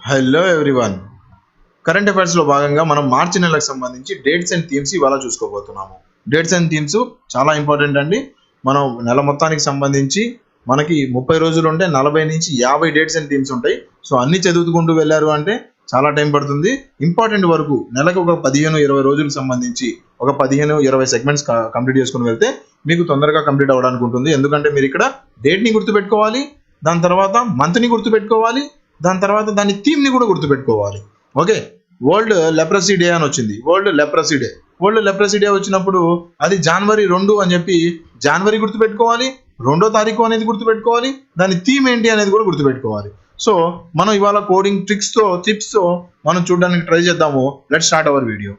Hello everyone. Current అఫైర్స్లో భాగంగా మనం మార్చి నెలకు సంబంధించి డేట్స్ అండ్ థీమ్స్ ఇవాళ చూసుకోబోతున్నాము. డేట్స్ అండ్ థీమ్స్ చాలా ఇంపార్టెంట్ అండి. మనం నెల మొత్తానికి సంబంధించి మనకి 30 రోజులు ఉంటే 40 నుంచి 50 డేట్స్ అండ్ థీమ్స్ ఉంటాయి. సో అన్ని చదువుకుంటూ వెళ్ళారు అంటే చాలా టైం పడుతుంది. ఇంపార్టెంట్ వరకు నెలకు ఒక 15-20 రోజులకు సంబంధించి ఒక 15-20 సెగ్మెంట్స్ కంప్లీట్ చేసుకుని వెళ్తే మీకు తొందరగా కంప్లీట్ అవ్వడానికి ఉంటుంది. ఎందుకంటే మీరు ఇక్కడ డేట్ని గుర్తుపెట్టుకోవాలి, దాని తర్వాత మంత్ని గుర్తుపెట్టుకోవాలి, దాని తర్వాత దాని థీమ్ని కూడా గుర్తుపెట్టుకోవాలి. ఓకే, వరల్డ్ లెప్రసీ డే అని వచ్చింది. వరల్డ్ లెప్రసీ డే వచ్చినప్పుడు అది జనవరి 2 అని చెప్పి జనవరి గుర్తుపెట్టుకోవాలి, 2వ తారీఖు అనేది గుర్తుపెట్టుకోవాలి, దాని థీమ్ ఏంటి అనేది కూడా గుర్తుపెట్టుకోవాలి. సో మనం ఇవాళ కోడింగ్ టిప్స్తో మనం చూడడానికి ట్రై చేద్దాము. Let's start our video.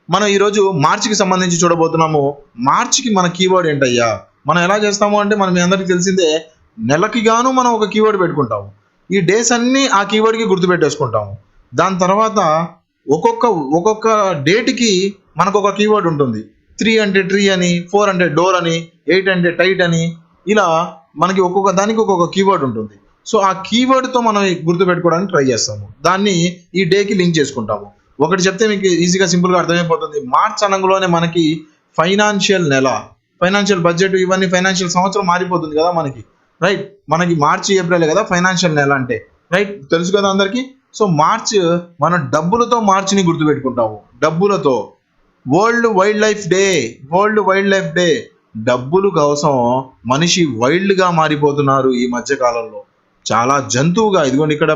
మనం ఈరోజు మార్చికి సంబంధించి చూడబోతున్నాము. మార్చికి మన కీవర్డ్ ఏంటయ్యా? మనం ఎలా చేస్తాము అంటే మీ అందరికీ తెలిసిందే, నెలకి గాను మనం ఒక కీవర్డ్ పెట్టుకుంటాము. ఈ డేస్ అన్నీ ఆ కీవర్డ్కి గుర్తుపెట్టేసుకుంటాము. దాని తర్వాత ఒక్కొక్క డేట్కి మనకు ఒక కీవర్డ్ ఉంటుంది. 3 అంటే ట్రీ అని, 4 అంటే డోర్ అని, 8 అంటే టైట్ అని, ఇలా మనకి ఒక్కొక్క దానికి ఒక్కొక్క కీవర్డ్ ఉంటుంది. సో ఆ కీవర్డ్తో మనం గుర్తుపెట్టుకోవడానికి ట్రై చేస్తాము. దాన్ని ఈ డేకి లింక్ చేసుకుంటాము. ఒకటి చెప్తే మీకు ఈజీగా సింపుల్గా అర్థమైపోతుంది. మార్చ్ అనగానే మనకి ఫైనాన్షియల్ నెల, ఫైనాన్షియల్ బడ్జెట్, ఇవన్నీ ఫైనాన్షియల్ సంవత్సరం మారిపోతుంది కదా మనకి, రైట్? మనకి మార్చి ఏప్రిల్ కదా ఫైనాన్షియల్ నెల అంటే, రైట్? తెలుసు కదా అందరికీ. సో మార్చ్ మనం డబ్బులతో మార్చిని గుర్తుపెట్టుకుంటాము. డబ్బులతో వరల్డ్ వైల్డ్ లైఫ్ డే. డబ్బుల కోసం మనిషి వైల్డ్గా మారిపోతున్నారు ఈ మధ్య కాలంలో. చాలా జంతువుగా, ఇదిగోండి ఇక్కడ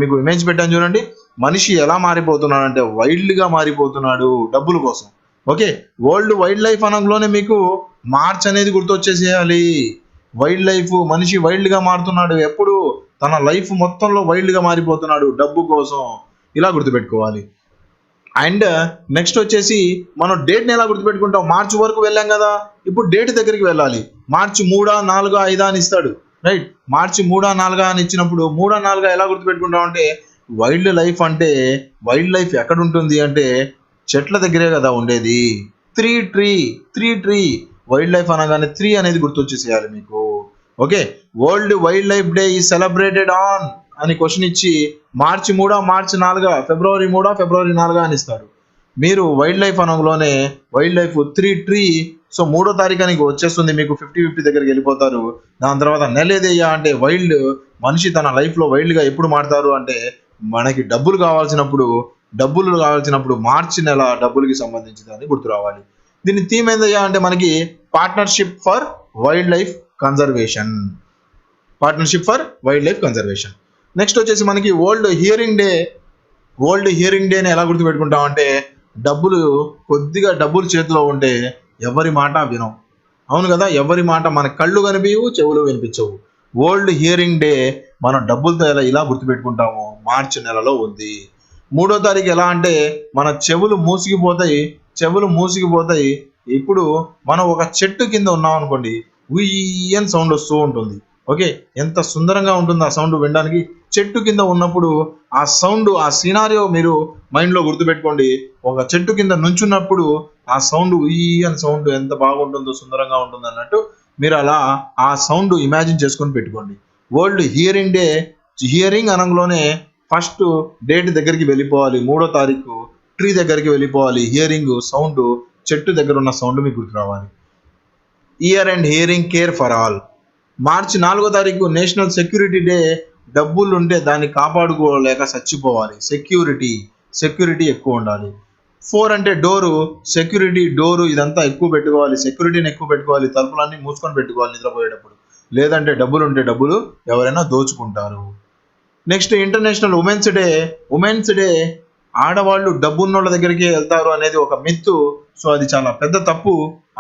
మీకు ఇమేజ్ పెట్టాను చూడండి. మనిషి ఎలా మారిపోతున్నాడు అంటే వైల్డ్గా మారిపోతున్నాడు డబ్బుల కోసం. ఓకే, వరల్డ్ వైల్డ్ లైఫ్ అనగానే మీకు మార్చ్ అనేది గుర్తొచ్చేసేయాలి. వైల్డ్ లైఫ్, మనిషి వైల్డ్గా మారుతున్నాడు. ఎప్పుడు తన లైఫ్ మొత్తంలో వైల్డ్గా మారిపోతున్నాడు డబ్బు కోసం. ఇలా గుర్తుపెట్టుకోవాలి. అండ్ నెక్స్ట్ వచ్చేసి మనం డేట్ని ఎలా గుర్తుపెట్టుకుంటాం? మార్చి వరకు వెళ్ళాం కదా, ఇప్పుడు డేట్ దగ్గరికి వెళ్ళాలి. మార్చి 3, 4, 5 అని ఇస్తాడు, రైట్? మార్చి 3, 4 అని ఇచ్చినప్పుడు 3, 4 ఎలా గుర్తుపెట్టుకుంటాం అంటే, వైల్డ్ లైఫ్ అంటే వైల్డ్ లైఫ్ ఎక్కడ ఉంటుంది అంటే చెట్ల దగ్గరే కదా ఉండేది. ట్రీ వైల్డ్ లైఫ్ అనగానే 3 అనేది గుర్తొచ్చేసేయాలి మీకు. Okay, world wild life day is celebrated on అని క్వశ్చన్ ఇచ్చి మార్చి 3, మార్చి 4, ఫిబ్రవరి 3, ఫిబ్రవరి 4 అని ఇస్తాడు. మీరు వైల్డ్ లైఫ్ అనగానే వైల్డ్ లైఫ్ ట్రీ, సో 3వ తారీఖునికి వచ్చేస్తుంది మీకు. 50-50 దగ్గరికి వెళ్ళిపోతారు. దాని తర్వాత నెల ఏదయ్యా అంటే వైల్డ్, మనిషి తన లైఫ్లో వైల్డ్గా ఎప్పుడు మారుతారు అంటే మనకి డబ్బులు కావాల్సినప్పుడు మార్చి నెల డబ్బులకి సంబంధించిందని గుర్తు రావాలి. దీని థీమ్ ఏందయ్యా అంటే మనకి partnership for wild life conservation. Next వచ్చేసి మనకి వరల్డ్ హియరింగ్ డేని ఎలా గుర్తుపెట్టుకుంటాం అంటే, కొద్దిగా డబ్బులు చేతిలో ఉంటే ఎవరి మాట వినం. అవును కదా, ఎవరి మాట మన కళ్ళు కనిపించవు, చెవులు వినిపించవు. వరల్డ్ హియరింగ్ డే మనం డబ్బులతో ఇలా గుర్తుపెట్టుకుంటాము. మార్చి నెలలో ఉంది. 3వ తారీఖు ఎలా అంటే మన చెవులు మూసిగిపోతాయి. ఇప్పుడు మనం ఒక చెట్టు కింద ఉన్నాం అనుకోండి, ఉయ్యని సౌండ్ వస్తూ ఉంటుంది. ఓకే, ఎంత సుందరంగా ఉంటుంది ఆ సౌండ్ వినడానికి. చెట్టు కింద ఉన్నప్పుడు ఆ సౌండ్, ఆ సినారియో మీరు మైండ్లో గుర్తుపెట్టుకోండి. ఒక చెట్టు కింద నుంచున్నప్పుడు ఆ సౌండ్, ఉయ్యని సౌండ్ ఎంత బాగుంటుందో, సుందరంగా ఉంటుంది అన్నట్టు మీరు అలా ఆ సౌండ్ ఇమాజిన్ చేసుకొని పెట్టుకోండి. వరల్డ్ హియరింగ్ డే, హియరింగ్ అనగానే ఫస్ట్ డేట్ దగ్గరికి వెళ్ళిపోవాలి. 3వ తారీఖు ట్రీ దగ్గరికి వెళ్ళిపోవాలి. హియరింగ్ సౌండ్, చెట్టు దగ్గర ఉన్న సౌండ్ మీకు గుర్తు రావాలి. Ear and hearing care for all. మార్చి 4వ తారీఖు నేషనల్ సెక్యూరిటీ డే. డబ్బులు ఉంటే దాన్ని కాపాడుకోలేక చచ్చిపోవాలి. సెక్యూరిటీ ఎక్కువ ఉండాలి. 4 అంటే డోరు, ఇదంతా ఎక్కువ పెట్టుకోవాలి. సెక్యూరిటీని ఎక్కువ పెట్టుకోవాలి. తలుపులన్నీ మూసుకొని పెట్టుకోవాలి నిద్రపోయేటప్పుడు. లేదంటే డబ్బులు ఎవరైనా దోచుకుంటారు. Next international women's day. ఆడవాళ్ళు డబ్బున్నోళ్ళ దగ్గరికి వెళ్తారు అనేది ఒక మిత్తు. సో అది చాలా పెద్ద తప్పు.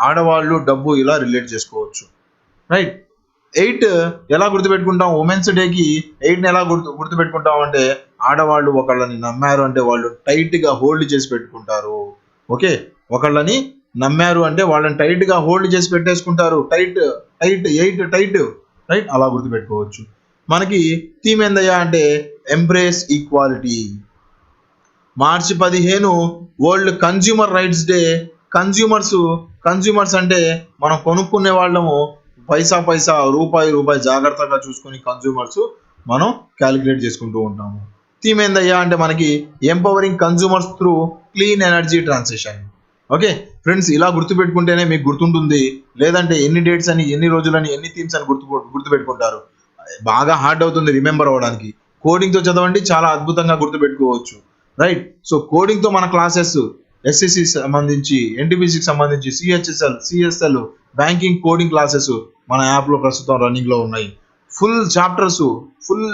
ఆడవాళ్ళు డబ్బు ఇలా రిలేట్ చేసుకోవచ్చు, రైట్? 8 ఎలా గుర్తుపెట్టుకుంటాం? ఉమెన్స్ డేకి 8ని ఎలా గుర్తుపెట్టుకుంటాం అంటే, ఆడవాళ్ళు ఒకళ్ళని నమ్మారు అంటే వాళ్ళు టైట్గా హోల్డ్ చేసి పెట్టుకుంటారు. ఓకే, ఒకళ్ళని నమ్మారు అంటే వాళ్ళని టైట్గా హోల్డ్ చేసి పెట్టేసుకుంటారు. Tight 8 right? అలా గుర్తుపెట్టుకోవచ్చు. మనకి థీమ్ ఏందయ్యా అంటే ఎంబ్రేస్ ఈక్వాలిటీ. మార్చి 15 world consumer rights day. Consumers అంటే మనం కొనుక్కునే వాళ్ళము. పైసా రూపాయి జాగ్రత్తగా చూసుకుని కన్జ్యూమర్స్. మనం క్యాలిక్యులేట్ చేసుకుంటూ ఉంటాము. థీమ్ ఏందయ్యా అంటే మనకి empowering consumers through clean energy transition. Okay friends, ఇలా గుర్తుపెట్టుకుంటేనే మీకు గుర్తుంటుంది. లేదంటే ఎన్ని డేట్స్ అని, ఎన్ని రోజులని, ఎన్ని థీమ్స్ అని గుర్తుపెట్టుకుంటారు. బాగా హార్డ్ అవుతుంది రిమెంబర్ అవ్వడానికి. కోడింగ్తో చదవండి, చాలా అద్భుతంగా గుర్తుపెట్టుకోవచ్చు. రైట్. సో కోడింగ్తో మన క్లాసెస్ ఎస్ఎస్సి సంబంధించి, ఎన్టీపీసీకి సంబంధించి, సిఎస్ఎల్ బ్యాంకింగ్ కోడింగ్ క్లాసెస్ మన యాప్లో ప్రస్తుతం రన్నింగ్లో ఉన్నాయి. ఫుల్ చాప్టర్స్, ఫుల్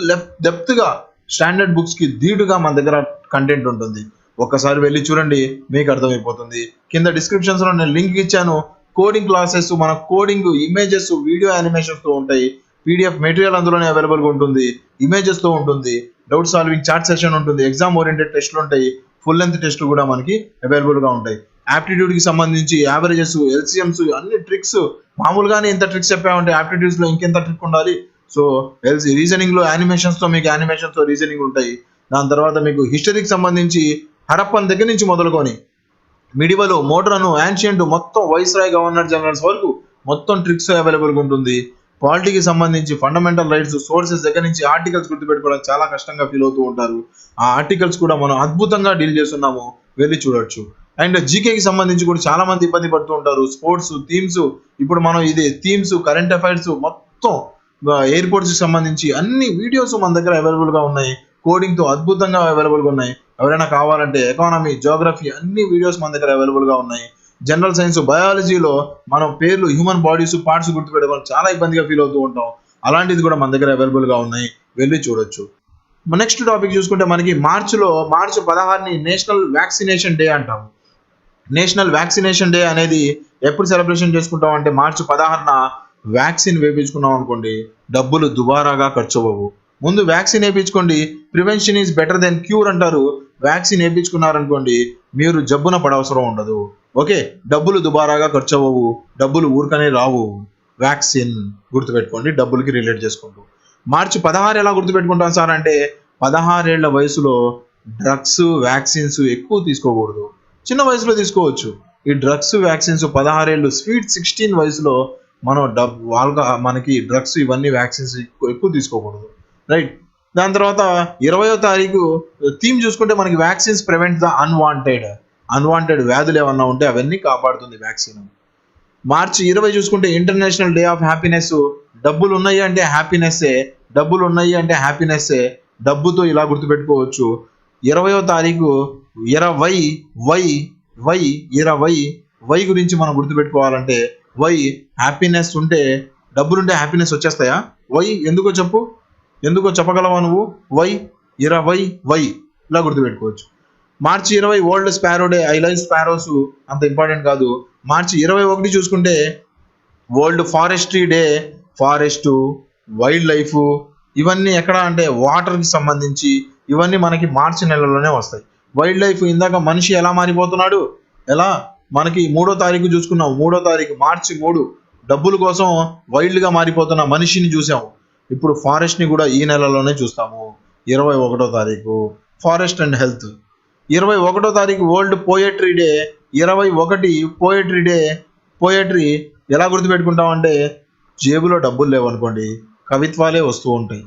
డెప్త్గా స్టాండర్డ్ బుక్స్కి ధీటుగా మన దగ్గర కంటెంట్ ఉంటుంది. ఒక్కసారి వెళ్ళి చూడండి, మీకు అర్థమైపోతుంది. కింద డిస్క్రిప్షన్స్లో నేను లింక్ ఇచ్చాను. కోడింగ్ క్లాసెస్, మన కోడింగ్ ఇమేజెస్, వీడియో యానిమేషన్స్తో ఉంటాయి. పీడిఎఫ్ మెటీరియల్ అందులోనే అవైలబుల్గా ఉంటుంది. ఇమేజెస్తో ఉంటుంది. డౌట్ సాల్వింగ్ చాట్ సెషన్ ఉంటుంది. ఎగ్జామ్ ఓరియంటెడ్ టెస్ట్లు ఉంటాయి. ఫుల్ లెంత్ టెస్ట్లు కూడా మనకి అవైలబుల్గా ఉంటాయి. యాప్టిట్యూడ్కి సంబంధించి యావరేజెస్, ఎల్సిఎంస్, అన్ని ట్రిక్స్. మామూలుగానే ఇంత ట్రిక్స్ చెప్పామంటే యాప్టిట్యూడ్స్లో ఇంకెంత ట్రిక్ ఉండాలి. సో రీజనింగ్లో యానిమేషన్స్తో మీకు యానిమేషన్స్తో రీజనింగ్ ఉంటాయి. దాని తర్వాత మీకు హిస్టరీకి సంబంధించి హరప్పన్ దగ్గర నుంచి మొదలుకొని మిడివల్, మోడ్రన్, యాన్షియంట్, మొత్తం వైస్రాయ్ గవర్నర్ జనరల్స్ వరకు మొత్తం ట్రిక్స్ అవైలబుల్గా ఉంటుంది. పాలిటీకి సంబంధించి ఫండమెంటల్ రైట్స్, సోర్సెస్ దగ్గర నుంచి ఆర్టికల్స్ గుర్తుపెట్టుకోవడానికి చాలా కష్టంగా ఫీల్ అవుతూ ఉంటారు. ఆ ఆర్టికల్స్ కూడా మనం అద్భుతంగా డీల్ చేస్తున్నాము, వెళ్ళి చూడొచ్చు. అండ్ జీకేకి సంబంధించి కూడా చాలా మంది ఇబ్బంది పడుతూ ఉంటారు. స్పోర్ట్స్ థీమ్స్, ఇప్పుడు మనం ఇది థీమ్స్, కరెంట్ అఫైర్స్, మొత్తం ఎయిర్పోర్ట్స్కి సంబంధించి అన్ని వీడియోస్ మన దగ్గర అవైలబుల్గా ఉన్నాయి. కోడింగ్తో అద్భుతంగా అవైలబుల్గా ఉన్నాయి. ఎవరైనా కావాలంటే ఎకానమీ, జోగ్రఫీ అన్ని వీడియోస్ మన దగ్గర అవైలబుల్గా ఉన్నాయి. జనరల్ సైన్స్, బయాలజీలో మనం పేర్లు, హ్యూమన్ బాడీస్, పార్ట్స్ గుర్తుపెట్టుకోవడం చాలా ఇబ్బందిగా ఫీల్ అవుతూ ఉంటాం. అలాంటిది కూడా మన దగ్గర అవైలబుల్గా ఉన్నాయి, వెళ్ళి చూడొచ్చు. నెక్స్ట్ టాపిక్ చూసుకుంటే మనకి మార్చి 16ని నేషనల్ వ్యాక్సినేషన్ డే అంటాము. నేషనల్ వ్యాక్సినేషన్ డే అనేది ఎప్పుడు సెలబ్రేషన్ చేసుకుంటాం అంటే మార్చి 16న వ్యాక్సిన్ వేయించుకున్నాం అనుకోండి, డబ్బులు దుబారాగా ఖర్చు అవ్వవు. ముందు వ్యాక్సిన్ వేయించుకోండి. Prevention is better then cure అంటారు. వ్యాక్సిన్ వేయించుకున్నారనుకోండి, మీరు జబ్బున పడవసరం ఉండదు. ఓకే, డబ్బులు దుబారాగా ఖర్చు అవ్వవు, డబ్బులు ఊరికనే రావు. వ్యాక్సిన్ గుర్తుపెట్టుకోండి, డబ్బులకి రిలేట్ చేసుకుంటూ. మార్చి 16 ఎలా గుర్తుపెట్టుకుంటాం సార్ అంటే, 16 ఏళ్ల వయసులో డ్రగ్స్, వ్యాక్సిన్స్ ఎక్కువ తీసుకోకూడదు. చిన్న వయసులో తీసుకోవచ్చు. ఈ డ్రగ్స్, వ్యాక్సిన్స్ 16 ఏళ్ళు, స్వీట్ 16 వయసులో మనం మనకి డ్రగ్స్, ఇవన్నీ వ్యాక్సిన్స్ ఎక్కువ తీసుకోకూడదు. రైట్. దాని తర్వాత 20వ తారీఖు థీమ్ చూసుకుంటే మనకి వ్యాక్సిన్స్ ప్రివెంట్ ద అన్వాంటెడ్ వ్యాధులు ఏమన్నా ఉంటే అవన్నీ కాపాడుతుంది వ్యాక్సిన్. మార్చి 20 చూసుకుంటే ఇంటర్నేషనల్ డే ఆఫ్ హ్యాపీనెస్. డబ్బులు ఉన్నాయి అంటే హ్యాపీనెస్సే, డబ్బులు ఉన్నాయి అంటే హ్యాపీనెస్సే. డబ్బుతో ఇలా గుర్తుపెట్టుకోవచ్చు. 20వ తారీఖు 20 గురించి మనం గుర్తుపెట్టుకోవాలంటే, వై హ్యాపీనెస్ ఉంటే, డబ్బులుంటే హ్యాపీనెస్ వచ్చేస్తాయా? వై ఎందుకో చెప్పు, ఎందుకో చెప్పగలవా నువ్వు? వై ఇలా గుర్తుపెట్టుకోవచ్చు. మార్చి 20 world sparrow day. I like sparrows, అంత ఇంపార్టెంట్ కాదు. మార్చి 21 చూసుకుంటే world forestry day. Forest, wild life, ఇవన్నీ ఎక్కడ అంటే వాటర్కి సంబంధించి, ఇవన్నీ మనకి మార్చి నెలలోనే వస్తాయి. వైల్డ్ లైఫ్, ఇందాక మనిషి ఎలా మారిపోతున్నాడు, ఎలా మనకి 3వ తారీఖు చూసుకున్నాం. 3వ తారీఖు మార్చి 3, డబ్బుల కోసం వైల్డ్గా మారిపోతున్న మనిషిని చూసాము. ఇప్పుడు ఫారెస్ట్ని కూడా ఈ నెలలోనే చూస్తాము. 21వ తారీఖు ఫారెస్ట్ అండ్ హెల్త్. 21వ తారీఖు world poetry day. 21 poetry day. Poetry ఎలా గుర్తుపెట్టుకుంటాం అంటే, జేబులో డబ్బులు లేవనుకోండి, కవిత్వాలే వస్తూ ఉంటాయి.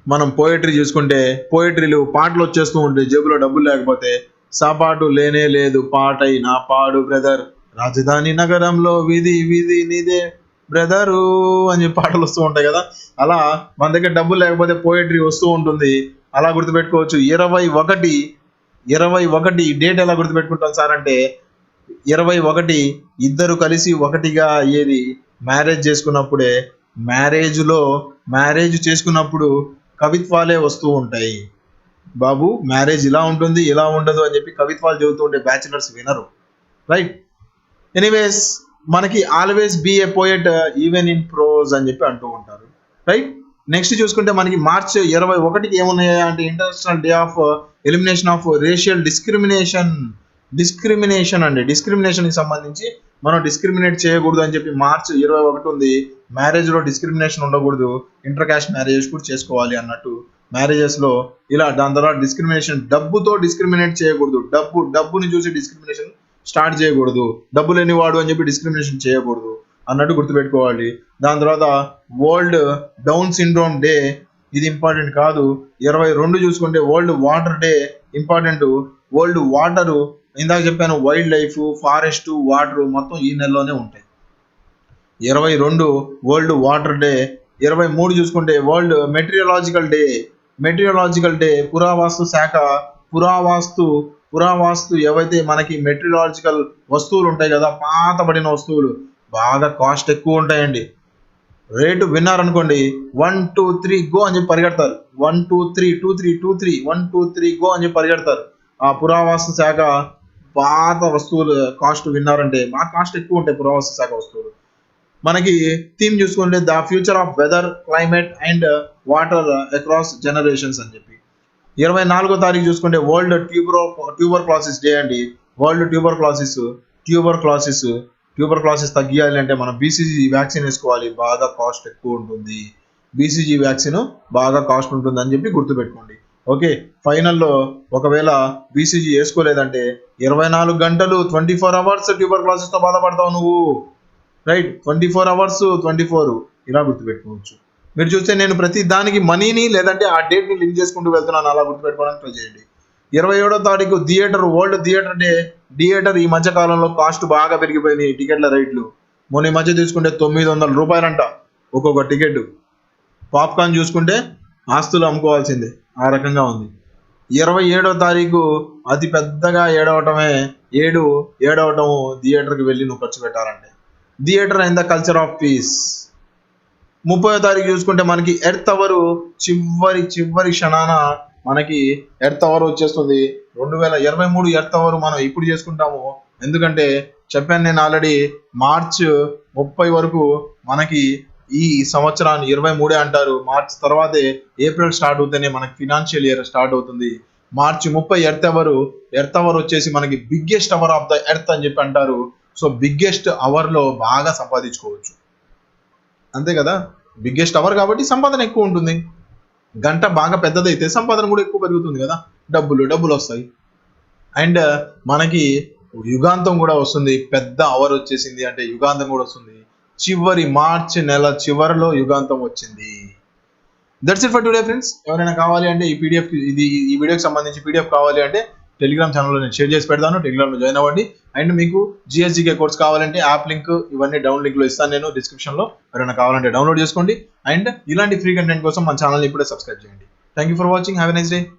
మనం పోయట్రీ చూసుకుంటే పోయట్రీలు, పాటలు వచ్చేస్తూ ఉంటాయి. జేబులో డబ్బులు లేకపోతే, సాపాటు లేనే లేదు పాటై నా పాడు బ్రదర్, రాజధాని నగరంలో విధి నీదే బ్రదరు అని చెప్పి పాటలు వస్తూ ఉంటాయి కదా. అలా మన దగ్గర డబ్బులు లేకపోతే పోయట్రీ వస్తూ ఉంటుంది. అలా గుర్తుపెట్టుకోవచ్చు. 21 డేట్ ఎలా గుర్తుపెట్టుకుంటాం సార్ అంటే, 21 ఇద్దరు కలిసి ఒకటిగా అయ్యేది మ్యారేజ్ చేసుకున్నప్పుడే. మ్యారేజ్ చేసుకున్నప్పుడు కవిత్వాలే వస్తూ ఉంటాయి. బాబు మ్యారేజ్ ఇలా ఉంటుంది, ఇలా ఉండదు అని చెప్పి కవిత్వాలు చెబుతూ ఉంటే బ్యాచిలర్స్ వినరు. రైట్. ఎనీవేస్, మనకి always be a poet even in prose అని చెప్పి అంటూ ఉంటారు. రైట్. నెక్స్ట్ చూసుకుంటే మనకి మార్చి 21కి ఏమున్నాయా అంటే, international day of elimination of racial discrimination అండి. డిస్క్రిమినేషన్కి సంబంధించి మనం డిస్క్రిమినేట్ చేయకూడదు అని చెప్పి మార్చి 21 ఉంది. మ్యారేజ్లో డిస్క్రిమినేషన్ ఉండకూడదు, ఇంటర్ కాస్ట్ మ్యారేజెస్ కూడా చేసుకోవాలి అన్నట్టు మ్యారేజెస్లో ఇలా. దాని తర్వాత డిస్క్రిమినేషన్, డబ్బుతో డిస్క్రిమినేట్ చేయకూడదు. డబ్బుని చూసి డిస్క్రిమినేషన్ స్టార్ట్ చేయకూడదు. డబ్బు లేనివాడు అని చెప్పి డిస్క్రిమినేషన్ చేయకూడదు అన్నట్టు గుర్తుపెట్టుకోవాలి. దాని తర్వాత వరల్డ్ డౌన్ సిండ్రోమ్ డే. ఇది ఇంపార్టెంట్ కాదు. 22 చూసుకుంటే world water day important. World water ఇందాక చెప్పాను, వైల్డ్ లైఫ్, ఫారెస్ట్, వాటర్ మొత్తం ఈ నెలలోనే ఉంటాయి. 22 వరల్డ్ వాటర్ డే. 23 చూసుకుంటే world meteorological day. Meteorological day పురావస్తు శాఖ పురావస్తు ఏవైతే మనకి మెటీరియలాజికల్ వస్తువులు ఉంటాయి కదా, పాతబడిన వస్తువులు బాగా కాస్ట్ ఎక్కువ ఉంటాయండి. రేటు విన్నారనుకోండి 1 2 3 గో అని చెప్పి పరిగెడతారు. 1 2 3 2 3 2 3 1 2 3 గో అని చెప్పి పరిగెడతారు. ఆ పురావస్తు శాఖ పాత వస్తువులు కాస్ట్ విన్నారంటే బాగా కాస్ట్ ఎక్కువ ఉంటాయి పురావస్తు శాఖ వస్తువులు. మనకి థీమ్ చూసుకుంటే the future of weather, climate and water across generations అని చెప్పి. 24వ తారీఖు చూసుకుంటే వరల్డ్ ట్యూబర్ క్లాసిస్ డే అండి. వరల్డ్ ట్యూబర్ క్లాసిస్ తగ్గియాలి అంటే మనం బీసీజీ వ్యాక్సిన్ వేసుకోవాలి. బాగా కాస్ట్ ఎక్కువ ఉంటుంది. బీసీజీ వ్యాక్సిన్ బాగా కాస్ట్ ఉంటుంది అని చెప్పి గుర్తుపెట్టుకోండి. ఓకే, ఫైనల్లో ఒకవేళ బీసీజీ వేసుకోలేదంటే 24 గంటలు 24 అవర్స్ ట్యూబర్ క్లాసిస్తో బాధపడతావు నువ్వు. రైట్, 24 అవర్స్ 24 ఇలా గుర్తుపెట్టుకోవచ్చు. మీరు చూస్తే నేను ప్రతి దానికి మనీని లేదంటే ఆ డేట్ని లింక్ చేసుకుంటూ వెళ్తున్నాను, అలా గుర్తుపెట్టుకోవడానికి ట్రై చేయండి. 27వ తారీఖు వరల్డ్ థియేటర్ డే. థియేటర్ ఈ మధ్య కాలంలో కాస్ట్ బాగా పెరిగిపోయినాయి టికెట్ల రేట్లు. మొన్న ఈ మధ్య తీసుకుంటే 900 రూపాయలంట ఒక్కొక్క టికెట్. పాప్కార్న్ చూసుకుంటే ఆస్తులు అమ్ముకోవాల్సిందే, ఆ రకంగా ఉంది. 27వ తారీఖు అతి పెద్దగా ఏడవటం థియేటర్కి వెళ్ళి నువ్వు ఖర్చు పెట్టాలంటే. Theatre and the culture of peace. 30వ తారీఖు చూసుకుంటే మనకి ఎర్త్ అవర్ చివరి క్షణాన మనకి ఎర్త్ అవర్ వచ్చేస్తుంది. 2023 ఎర్త్ అవర్ మనం ఇప్పుడు చేసుకుంటాము. ఎందుకంటే చెప్పాను నేను ఆల్రెడీ, మార్చ్ 30 వరకు మనకి ఈ సంవత్సరాన్ని 23 అంటారు. మార్చ్ తర్వాతే ఏప్రిల్ స్టార్ట్ అవుతేనే మనకి ఫినాన్షియల్ ఇయర్ స్టార్ట్ అవుతుంది. మార్చి 30 ఎర్త్ అవర్ వచ్చేసి మనకి biggest hour of the earth అని చెప్పి అంటారు. సో బిగ్గెస్ట్ అవర్లో బాగా సంపాదించుకోవచ్చు, అంతే కదా. బిగ్గెస్ట్ అవర్ కాబట్టి సంపాదన ఎక్కువ ఉంటుంది. గంట బాగా పెద్దదైతే సంపాదన కూడా ఎక్కువ పెరుగుతుంది కదా, డబ్బులు వస్తాయి. అండ్ మనకి యుగాంతం కూడా వస్తుంది. పెద్ద అవర్ వచ్చేసింది అంటే యుగాంతం కూడా వస్తుంది. మార్చి నెల చివరిలో యుగాంతం వచ్చింది. That's it for today friends. ఎవరైనా కావాలి అంటే ఈ వీడియోకి సంబంధించి పీడిఎఫ్ కావాలి అంటే టెలిగ్రామ్ ఛానల్లో నేను షేర్ చేసి పెడతాను, టెలిగ్రామ్లో జాయిన్ అవ్వండి. అండ్ మీకు జిఎస్జికే కోర్స్ కావాలంటే యాప్ లింక్ ఇవన్నీ డౌన్ లింక్లో ఇస్తాను నేను డిస్క్రిప్షన్లో. ఎవరైనా కావాలంటే డౌన్లోడ్ చేసుకోండి. అండ్ ఇలాంటి ఫ్రీ కంటెంట్ కోసం మన ఛానల్ని ఇప్పుడే సబ్స్క్రైబ్ చేయండి. Thank you for watching. Have a nice day.